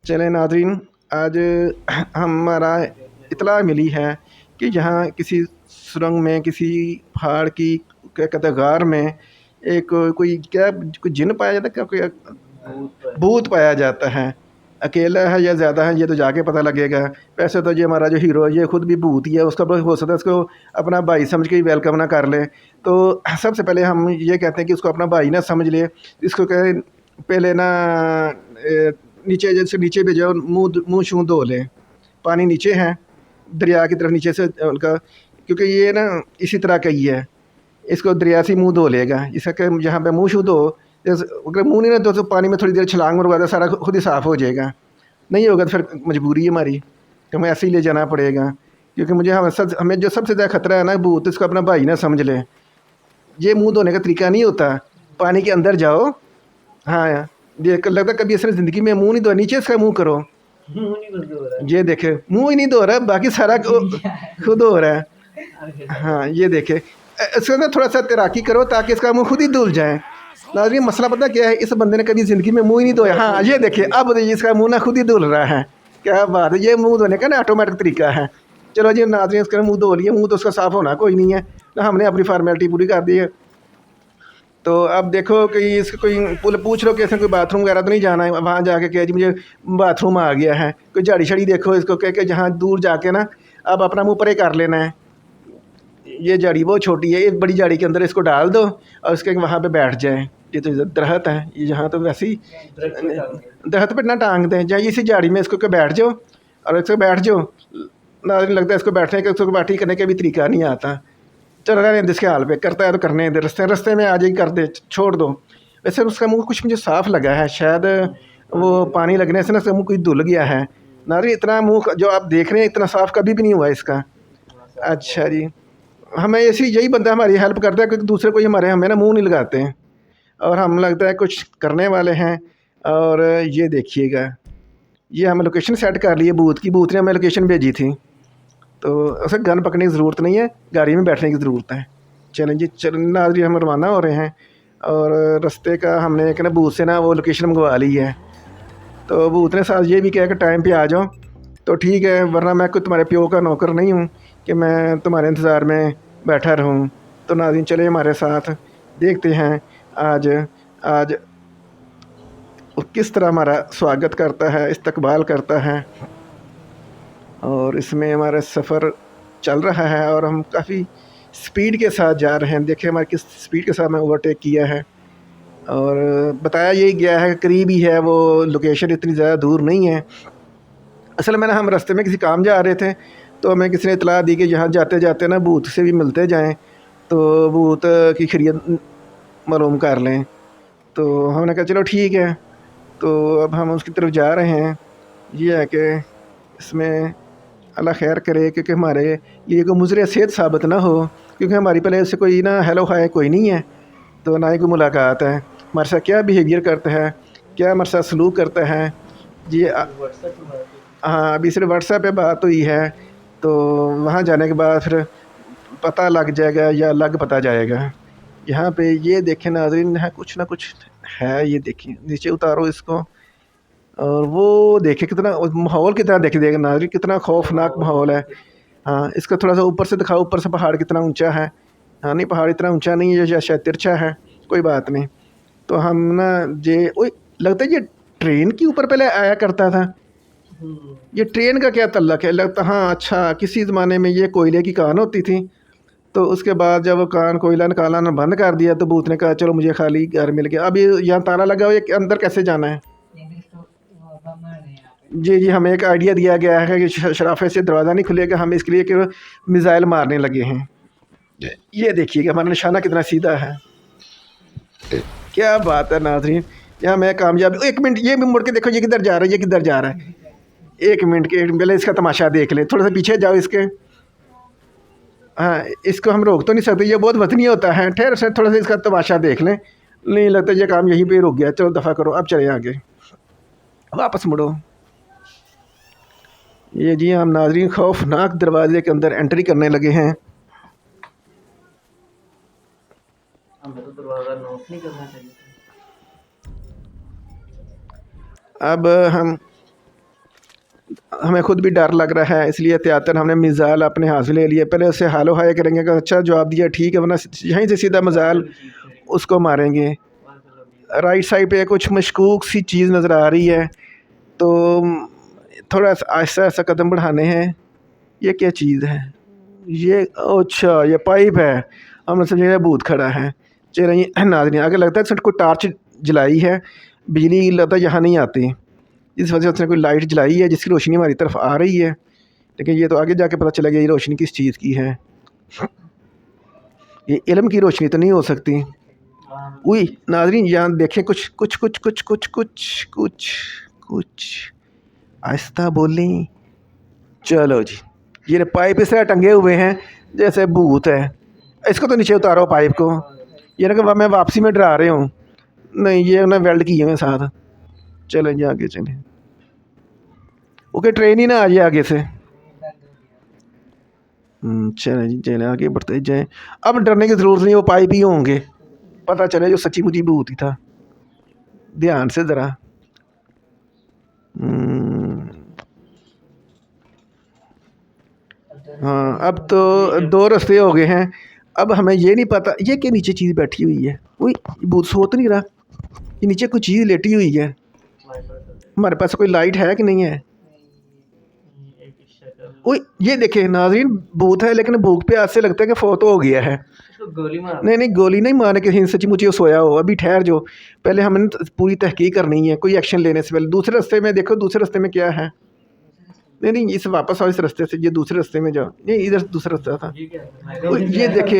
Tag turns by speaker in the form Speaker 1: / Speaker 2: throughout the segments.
Speaker 1: चले नाज़रीन, आज हमारा इत्तला मिली है कि यहाँ किसी सुरंग में, किसी पहाड़ की क्या कहते हैं गार में एक कोई क्या कोई जिन पाया जाता है, क्या कोई भूत पाया जाता है। अकेला है या ज़्यादा है ये तो जाके पता लगेगा। वैसे तो ये हमारा जो हीरो है ये खुद भी भूत ही है, उसका हो सकता है उसको अपना भाई समझ के ही वेलकम ना कर ले। तो सबसे पहले हम ये कहते हैं कि उसको अपना भाई ना समझ ले। इसको कहे पहले ना नीचे, जैसे नीचे भी जाओ, मुँह शूँ धो लें। पानी नीचे है, दरिया की तरफ नीचे से उनका, क्योंकि ये ना इसी तरह का ही है। इसको दरिया से मुँह धो लेगा। इसका क्या जहाँ पे मुँह शूँ धो, जैसे अगर मुँह नहीं ना धो तो पानी में थोड़ी देर छलांग मरवा दे, सारा खुद ही साफ़ हो जाएगा। नहीं होगा तो फिर मजबूरी है हमारी कि हमें ऐसे ही ले जाना पड़ेगा। क्योंकि मुझे हमें जो सबसे ज़्यादा खतरा है ना भूत, इसको अपना भाई ना समझ ले। ये मुँह धोने का तरीका नहीं होता। पानी के अंदर जाओ। हाँ, ये लगता है कभी इसने ज़िंदगी में मुँह नहीं धोया। नीचे इसका मुँह करो।
Speaker 2: मुंह नहीं खुद हो रहा
Speaker 1: ये देखे मुँह ही नहीं धो रहा है, बाकी सारा
Speaker 2: है।
Speaker 1: खुद हो रहा है।
Speaker 2: अरे
Speaker 1: हाँ, ये देखे इसका ना थोड़ा सा तैराकी करो ताकि इसका मुँह खुद ही धुल जाए। नाज़रीन मसला पता क्या है, इस बंदे ने कभी ज़िंदगी में मुँह ही नहीं धोया। हाँ, ये देखिए अब इसका मुँह ना खुद ही धुल रहा है। क्या बात है, ये मुँह धोने का ना ऑटोमेटिक तरीका है। चलो जी नाज़रीन, इसका मुँह धो लिए, मुँह तो उसका साफ़ होना कोई नहीं है ना, हमने अपनी फॉर्मेलिटी पूरी कर दी है। तो अब देखो कि इसको कोई पूछ लो कि इसने कोई बाथरूम वगैरह तो नहीं जाना है। वहाँ जाके कह जी मुझे बाथरूम आ गया है। कोई झाड़ी छड़ी देखो इसको कह के जहाँ दूर जाके ना अब अपना मुँह परे कर लेना है। ये झाड़ी बहुत छोटी है, एक बड़ी झाड़ी के अंदर इसको डाल दो और उसके वहाँ पे बैठ जाए। ये तो दरख्त है, ये यहाँ तो वैसे ही दरख्त पे ना टांग दें, जहाँ इसी झाड़ी में इसको के बैठ जाओ और इसको बैठ जाओ। नाज़रीन लगता है इसको बैठने का, इसको बैठी करने का भी तरीका नहीं आता। चलो रहने दे, इसके हाल पे करता है तो करने दे, रास्ते रास्ते में आ जाए कर दे, छोड़ दो। वैसे उसका मुँह कुछ मुझे साफ़ लगा है, शायद वो पानी लगने से ना उसका मुँह कोई धुल गया है। नाज़रीन इतना मुँह जो आप देख रहे हैं इतना साफ़ कभी भी नहीं हुआ इसका। अच्छा जी, हमें ऐसी यही बंदा हमारी हेल्प करता है क्योंकि दूसरे कोई हमारे हमें ना मुँह नहीं लगाते हैं और हम लगता है कुछ करने वाले हैं। और ये देखिएगा, ये हमें लोकेशन सेट कर ली है भूत की, भूत ने हमें लोकेशन भेजी थी। तो उसे गन पकड़ने की ज़रूरत नहीं है, गाड़ी में बैठने की ज़रूरत है। चलें जी, चलें नाज़रीन, हम रवाना हो रहे हैं और रास्ते का हमने एक ना भूत से ना वो लोकेशन मंगवा ली है। तो भूत ने साथ ये भी कहा कि टाइम पे आ जाओ, तो ठीक है, वरना मैं कोई तुम्हारे प्यो का नौकर नहीं हूँ कि मैं तुम्हारे इंतज़ार में बैठा रहूँ। तो नाज़रीन चले हमारे साथ, देखते हैं आज आज वो किस तरह हमारा स्वागत करता है, इस्तकबाल करता है। और इसमें हमारा सफ़र चल रहा है और हम काफ़ी स्पीड के साथ जा रहे हैं। देखिए हमारे किस स्पीड के साथ हमें ओवरटेक किया है और बताया यही गया है करीब ही है वो लोकेशन, इतनी ज़्यादा दूर नहीं है। असल में ना हम रास्ते में किसी काम जा रहे थे तो हमें किसी ने इतला दी कि यहाँ जाते जाते ना भूत से भी मिलते जाएं, तो भूत की खैरियत मालूम कर लें। तो हमने कहा चलो ठीक है। तो अब हम उसकी तरफ जा रहे हैं। ये है कि इसमें अल्लाह खैर करे क्योंकि हमारे लिए कोई मुज़र सेहत साबित ना हो, क्योंकि हमारी पहले उससे कोई ना हेलो हाय कोई नहीं है, तो ना ही कोई मुलाकात है। हमारे साथ क्या बिहेवियर करता है, क्या हमारे साथ सलूक करता है जी।
Speaker 2: व्हाट्सएप पे बात हुई।
Speaker 1: हाँ, अभी सिर्फ व्हाट्सएप पे बात हुई है, तो वहाँ जाने के बाद फिर पता लग जाएगा या अलग पता जाएगा। यहाँ पे ये देखें नाज़रीन, है कुछ ना कुछ है, ये देखिए नीचे उतारो इसको और वो देखे कितना माहौल कितना देख देगा नाज़रीन, कितना खौफनाक माहौल है। हाँ, इसका थोड़ा सा ऊपर से दिखाओ, ऊपर से पहाड़ कितना ऊंचा है। हाँ नहीं, पहाड़ इतना ऊंचा नहीं है, शायद तिरछा है, कोई बात नहीं। तो हम ना ये ओए, लगता है ये ट्रेन के ऊपर पहले आया करता था। ये ट्रेन का क्या तल्लक है लगता, हाँ अच्छा, किसी ज़माने में ये कोयले की कान होती थी, तो उसके बाद जब वो कान कोयला निकालना बंद कर दिया तो भूत ने कहा चलो मुझे खाली घर मिल गया। अब ये यहाँ ताला लगा हुआ है, ये अंदर कैसे जाना है। जी जी, हमें एक आइडिया दिया गया है कि शराफे से दरवाज़ा नहीं खुलेगा, हम इसके लिए कि मिज़ाइल मारने लगे हैं। ये देखिएगा हमारा निशाना कितना सीधा है। क्या बात है नाज़रीन, यहाँ मैं कामयाब। एक मिनट, ये भी मुड़ के देखो, ये किधर जा रहा है, ये किधर जा रहा है। एक मिनट के पहले इसका तमाशा देख ले, थोड़ा सा पीछे जाओ इसके। हाँ, इसको हम रोक तो नहीं सकते, ये बहुत वतनी होता है। ठहर से थोड़ा सा इसका तमाशा देख लें। नहीं लगता ये काम यहीं पे रुक गया, चलो दफ़ा करो, अब चले आगे, वापस मुड़ो। ये जी हम नाज़रीन खौफनाक दरवाजे के अंदर एंट्री करने लगे हैं।
Speaker 2: हमें तो दरवाजा नॉक नहीं करना चाहिए था।
Speaker 1: अब हम हमें खुद भी डर लग रहा है, इसलिए एहतियातन हमने मिसाइल अपने हाथ में ले लिए। पहले उससे हालो हाय करेंगे कि अच्छा जवाब दिया ठीक है, वरना यहीं से सीधा मिसाइल उसको मारेंगे। राइट साइड पे कुछ मशकूक सी चीज़ नज़र आ रही है, तो थोड़ा सा आहिस्ता आहिस्ता कदम बढ़ाने हैं। ये क्या चीज़ है? ये अच्छा ये पाइप है, हमने समझा भूत खड़ा है। चलिए ये नाज़रीन आगे लगता है कोई टार्च जलाई है, बिजली लगता है यहाँ नहीं आती, इस वजह से उसने कोई लाइट जलाई है जिसकी रोशनी हमारी तरफ आ रही है। लेकिन ये तो आगे जाके पता चलेगा ये रोशनी किस चीज़ की है। ये इल्म की रोशनी तो नहीं हो सकती। उई नाज़रीन यहाँ देखें कुछ कुछ कुछ कुछ कुछ कुछ कुछ कुछ आहिस्ता बोलें। चलो जी, ये पाइप इस तरह टंगे हुए हैं जैसे भूत है। इसको तो नीचे उतारो पाइप को, ये ना कि मैं वापसी में डरा रहे हूँ, नहीं ये उन्हें वेल्ड किए हुए साथ। चलें जी आगे चलें। ओके ट्रेन ही ना आ जाए आगे से। चलें जी चलें आगे बढ़ते जाएं। अब डरने की ज़रूरत नहीं, वो पाइप ही होंगे, पता चले जो सच्ची मुची भूत ही था। ध्यान से ज़रा। हाँ अब तो दो रास्ते हो गए हैं। अब हमें ये नहीं पता ये के नीचे चीज़ बैठी हुई है। वही भूत सो तो नहीं रहा, ये नीचे कोई चीज़ लेटी हुई है। हमारे पास कोई लाइट है कि नहीं है? ओए ये देखे नाज़रीन भूत है, लेकिन भूख पे आज से लगता है कि फोत हो गया है।
Speaker 2: गोली मार।
Speaker 1: नहीं गोली नहीं मारने के, सच्ची मुची वो सोया हो। अभी ठहर जो, पहले हमने पूरी तहकीक करनी है कोई एक्शन लेने से पहले। दूसरे रास्ते में देखो, दूसरे रास्ते में क्या है? नहीं इस वापस आओ इस रास्ते से, ये दूसरे रास्ते में जाओ। नहीं इधर दूसरा रास्ता था। ये देखे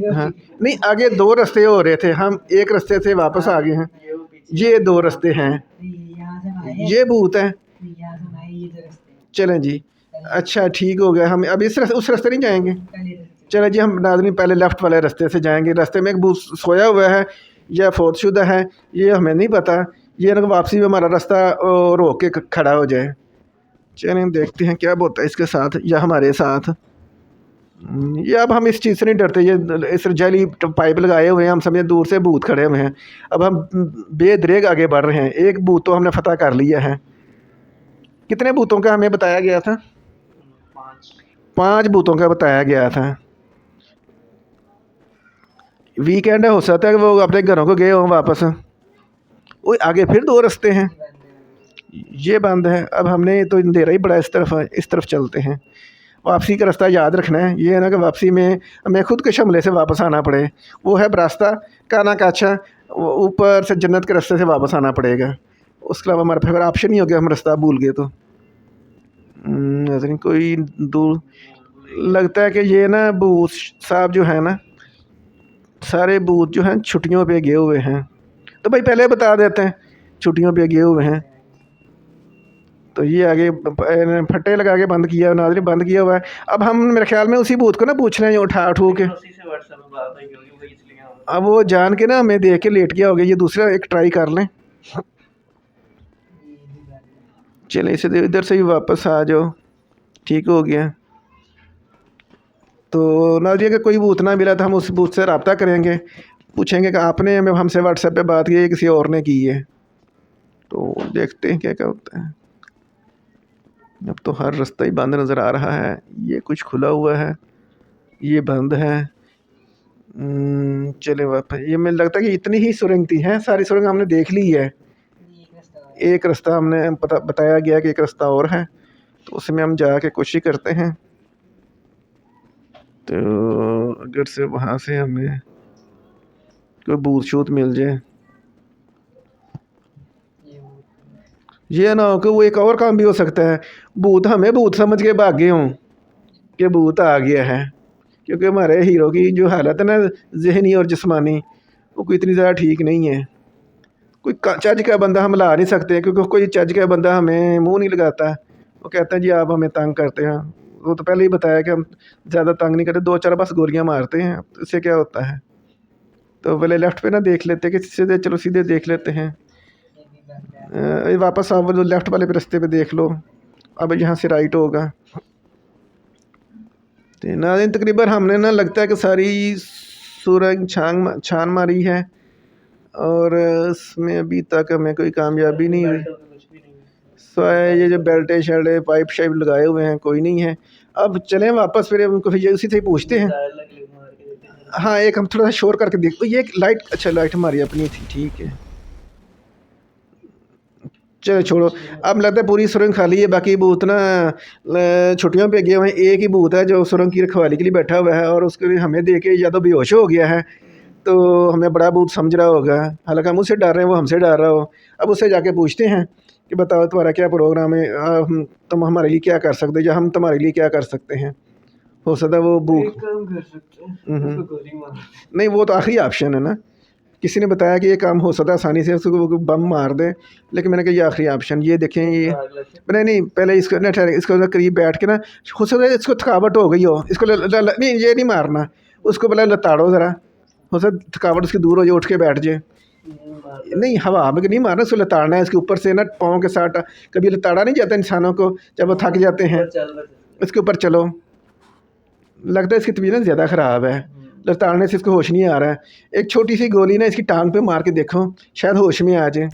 Speaker 1: हाँ नहीं आगे दो रास्ते हो रहे थे, हम एक रास्ते से वापस आ गए हैं। ये दो रास्ते हैं, ये भूत है। चलें जी अच्छा ठीक हो गया, हम अब इस रास्ते उस रास्ते नहीं जाएंगे। चलें जी हम नाज़रीन पहले लेफ़्ट वाले रास्ते से जाएंगे। रास्ते में एक भूत सोया हुआ है या फोतशुदा है ये हमें नहीं पता। ये ना वापसी में हमारा रास्ता रोक के खड़ा हो जाए। चलें देखते हैं क्या होता है इसके साथ या हमारे साथ। ये अब हम इस चीज़ से नहीं डरते, ये इस जाली पाइप लगाए हुए हैं, हम समझे दूर से भूत खड़े हुए हैं। अब हम बेदरेग आगे बढ़ रहे हैं। एक भूत तो हमने फतह कर लिया है। कितने भूतों का हमें बताया गया था? 5 भूतों का बताया गया था। वीकेंड हो सकता है कि वो अपने घरों को गए हों वापस। वो आगे फिर 2 रास्ते हैं, ये बंद है। अब हमने तो अंधेरा ही बड़ा, इस तरफ चलते हैं। वापसी का रास्ता याद रखना है, ये है ना कि वापसी में हमें खुद के शमले से वापस आना पड़े। वो है रास्ता काना काछा, ऊपर से जन्नत के रास्ते से वापस आना पड़ेगा। उसके अलावा हमारे पास ऑप्शन नहीं हो गया, हम रास्ता भूल गए तो। कोई दूर लगता है कि ये ना भूत साहब जो है ना, सारे भूत जो हैं छुट्टियों पे गए हुए हैं। तो भाई पहले बता देते हैं छुट्टियों पे गए हुए हैं। तो ये आगे फट्टे लगा के बंद किया, नाज़रीन बंद किया हुआ है। अब हम मेरे ख्याल में उसी भूत को ना पूछ रहे हैं उठा के। अब वो जान के ना हमें देख के लेट गया हो गया। ये दूसरा एक ट्राई कर लें। चले इसे इधर से ही वापस आ जाओ, ठीक हो गया। तो नाज़रीन अगर कोई भूत ना मिला तो हम उस भूत से रब्ता करेंगे, पूछेंगे कि आपने हमें हमसे व्हाट्सएप पे बात की है किसी और ने की है। तो देखते हैं क्या क्या होता है। अब तो हर रास्ता ही बंद नज़र आ रहा है। ये कुछ खुला हुआ है, ये बंद है। चले वापस। ये मुझे लगता है कि इतनी ही सुरंग थी हैं, सारी सुरंग हमने देख ली है। एक रास्ता हमने बताया गया कि एक रास्ता और है, तो उसमें हम जाके कोशिश करते हैं। तो अगर से वहाँ से हमें कोई भूत शूत मिल जाए। ये ना हो कि वो एक और काम भी हो सकता है, भूत हमें भूत समझ के भागे हों कि भूत आ गया है। क्योंकि हमारे हीरो की जो हालत है ना जहनी और जिस्मानी, वो कोई इतनी ज़्यादा ठीक नहीं है। कोई चज का बंदा हम ला नहीं सकते, क्योंकि कोई चज का बंदा हमें मुंह नहीं लगाता। वो कहते हैं जी आप हमें तंग करते हैं। वो तो पहले ही बताया कि हम ज़्यादा तंग नहीं करते, 2-4 बस गोलियां मारते हैं, तो इससे क्या होता है। तो पहले लेफ़्ट पे ना देख लेते कि सीधे, चलो सीधे देख लेते हैं। वापस आप वो लेफ़्ट वाले रास्ते पे देख लो, अब यहाँ से राइट होगा। तो नाज़रीन तकरीबन हमने ना लगता है कि सारी सुरंग छान मारी है, और उसमें अभी तक हमें कोई कामयाबी नहीं हुई। सो ये जो बेल्टे शर्टे पाइप शाइप लगाए हुए हैं कोई नहीं है। अब चलें वापस, फिर उनको फिर उसी से ही पूछते हैं।
Speaker 2: मिसाइल क्लिक मार के देते हैं।
Speaker 1: हाँ एक हम थोड़ा सा शोर करके देखो, ये एक लाइट, अच्छा लाइट हमारी अपनी थी, ठीक है चलो छोड़ो। अब लगता है पूरी सुरंग खाली है, बाकी भूत ना छुट्टियों पे गए हुए हैं। एक ही भूत है जो सुरंग की रखवाली के लिए बैठा हुआ है, और उसके लिए हमें देख के या तो बेहोश हो गया है, तो हमें बड़ा भूत समझ रहा होगा। हालांकि हम उससे डर रहे हैं, वो हमसे डर रहा हो। अब उससे जाके पूछते हैं कि बताओ तुम्हारा क्या प्रोग्राम है, तुम हमारे लिए क्या कर सकते हो, या हम तुम्हारे लिए क्या कर सकते हैं। हो सकता है वो भूख,
Speaker 2: एक काम कर सकते हैं,
Speaker 1: हम्म।
Speaker 2: उसको गोली मार।
Speaker 1: नहीं वो तो आखिरी ऑप्शन है ना, किसी ने बताया कि ये काम हो सकता है आसानी से, उसको वो बम मार दे, लेकिन मैंने कहा ये आखिरी ऑप्शन। ये देखें ये,
Speaker 2: आग लग जाए।
Speaker 1: मैंने नहीं पहले इसको ना ठहरे, इसको ना करीब बैठ के ना, हो सकता है इसको थकावट हो गई हो, इसको नहीं ये नहीं मारना, उसको पहले लताड़ो ज़रा, हो सकता है थकावट उसकी दूर हो जाए, उठ के बैठ जाए।
Speaker 2: मारता
Speaker 1: नहीं हवा में नहीं मारना, उसको लताड़ना है, इसके ऊपर से ना पाँव के साथ। कभी लताड़ा नहीं जाता इंसानों को जब वो थक जाते हैं,
Speaker 2: ऊपर चल रहा है।
Speaker 1: इसके ऊपर चलो। लगता है इसकी तबीयत ना ज़्यादा ख़राब है, लताड़ने से इसको होश नहीं आ रहा है। एक छोटी सी गोली ना इसकी टांग पे मार के देखो, शायद होश में आ जाए,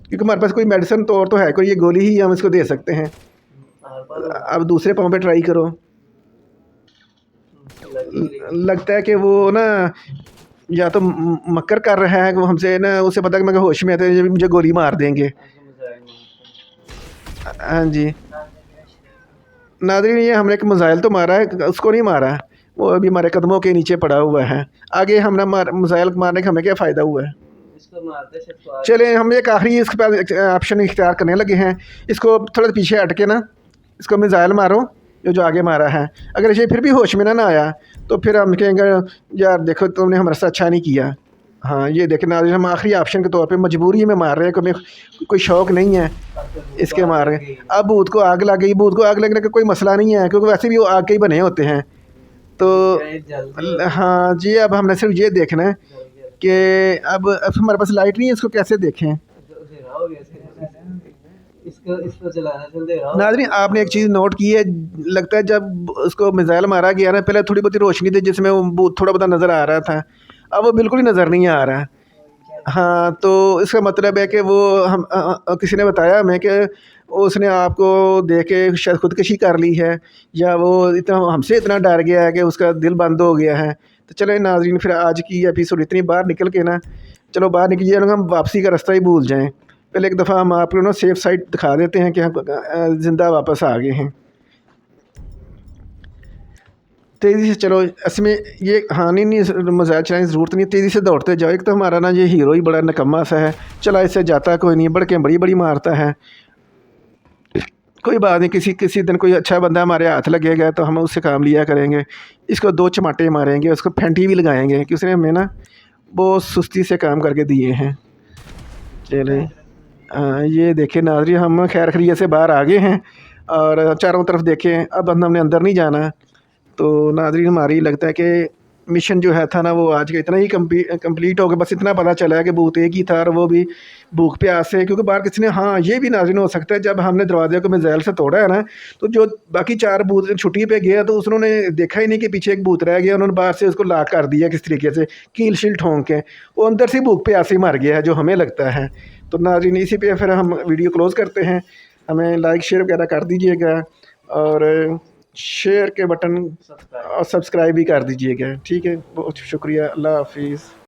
Speaker 1: क्योंकि हमारे पास कोई मेडिसिन तो और तो है कोई, ये गोली ही हम इसको दे सकते हैं।
Speaker 2: आर पार हो।
Speaker 1: अब दूसरे पाँव पे ट्राई करो। लगता है कि वो ना या तो मक्कर कर रहा है, कि वो हमसे ना, उसे पता है कि मैं होश में आते मुझे गोली मार देंगे।
Speaker 2: आपको मिसाइल मारता
Speaker 1: हाँ जी नादरीन, ये हमने एक मिसाइल तो मारा है, उसको नहीं मारा, वो अभी हमारे कदमों के नीचे पड़ा हुआ है। आगे हमने मिसाइल मारने का हमें क्या फ़ायदा हुआ है।
Speaker 2: है। इसको मारते सिर्फ आग।
Speaker 1: चले हम एक आखिरी इसके पास ऑप्शन इख्तियार करने लगे हैं। इसको थोड़ा पीछे हट के ना, इसको मिसाइल मारो, जो आगे मारा है। अगर इसे फिर भी होश में ना आया, तो फिर हम कहेंगे यार देखो तुमने हमारे साथ अच्छा नहीं किया। हाँ ये देखें नाज़रीन, हम आखिरी ऑप्शन के तौर पे मजबूरी में मार रहे हैं, कोई शौक़ नहीं है इसके मार रहे हैं। अब भूत को आग लग गई, भूत को आग लगने का कोई मसला नहीं है, क्योंकि वैसे भी वो आग के ही बने होते हैं। तो
Speaker 2: जल्दी
Speaker 1: हाँ जी, अब हमने सिर्फ ये देखना है कि अब हमारे पास लाइट नहीं है, इसको कैसे देखें।
Speaker 2: इसको इसको चलाना चल दे रहा
Speaker 1: नाज़रीन आपने एक चीज़ नोट की है, लगता है जब उसको मिसाइल मारा गया ना, पहले थोड़ी बहुत रोशनी थी जिसमें वो भूत थोड़ा बहुत नज़र आ रहा था, अब वो बिल्कुल ही नज़र नहीं आ रहा। हाँ तो इसका मतलब है कि वो हम किसी ने बताया हमें कि उसने आपको देख के शायद खुदकशी कर ली है, या वो इतना हमसे इतना डर गया है कि उसका दिल बंद हो गया है। तो चलो नाज़रीन, फिर आज की एपिसोड इतनी बाहर निकल के ना, चलो बाहर निकलिए, हम वापसी का रास्ता ही भूल जाएं। पहले एक दफ़ा हम आपको ना सेफ साइड दिखा देते हैं कि हम ज़िंदा वापस आ गए हैं। तेज़ी से चलो, इसमें ये हाँ नहीं मजाक चलाने की ज़रूरत नहीं, तेज़ी से दौड़ते जाओ। एक तो हमारा ना ये हीरो ही बड़ा निकम्मा सा है, चला इससे जाता कोई नहीं, बढ़ के बड़ी बड़ी मारता है। कोई बात नहीं, किसी किसी दिन कोई अच्छा बंदा हमारे हाथ लगेगा तो हम उससे काम लिया करेंगे। इसको दो चमाटे मारेंगे, उसको फेंटी भी लगाएंगे कि उसने हमें ना बहुत सुस्ती से काम करके दिए हैं। चले ये देखें नाज़रीन, हम खैर खैरियत से बाहर आ गए हैं, और चारों तरफ देखें, अब हमने अंदर नहीं जाना। तो नाज़रीन हमारी लगता है कि मिशन जो है था ना, वो आज का इतना ही कंप्लीट हो गया। बस इतना पता चला है कि भूत एक ही था, और वो भी भूख प्यास से, क्योंकि बाहर किसी ने, हाँ ये भी नाज़रीन हो सकता है जब हमने दरवाजे को मिसाइल से तोड़ा है ना, तो जो बाकी चार भूत छुट्टी पे गया तो उन्होंने देखा ही नहीं कि पीछे एक भूत रह गया, उन्होंने बाहर से उसको लॉक कर दिया किस तरीके से, कील शील ठोंक के, वो अंदर से भूख प्यास से मर गया है जो हमें लगता है। तो नाज़रीन इसी पे फिर हम वीडियो क्लोज़ करते हैं। हमें लाइक शेयर वगैरह कर दीजिएगा, और शेयर के बटन और सब्सक्राइब भी कर दीजिएगा। ठीक है, बहुत शुक्रिया, अल्लाह हाफिज़।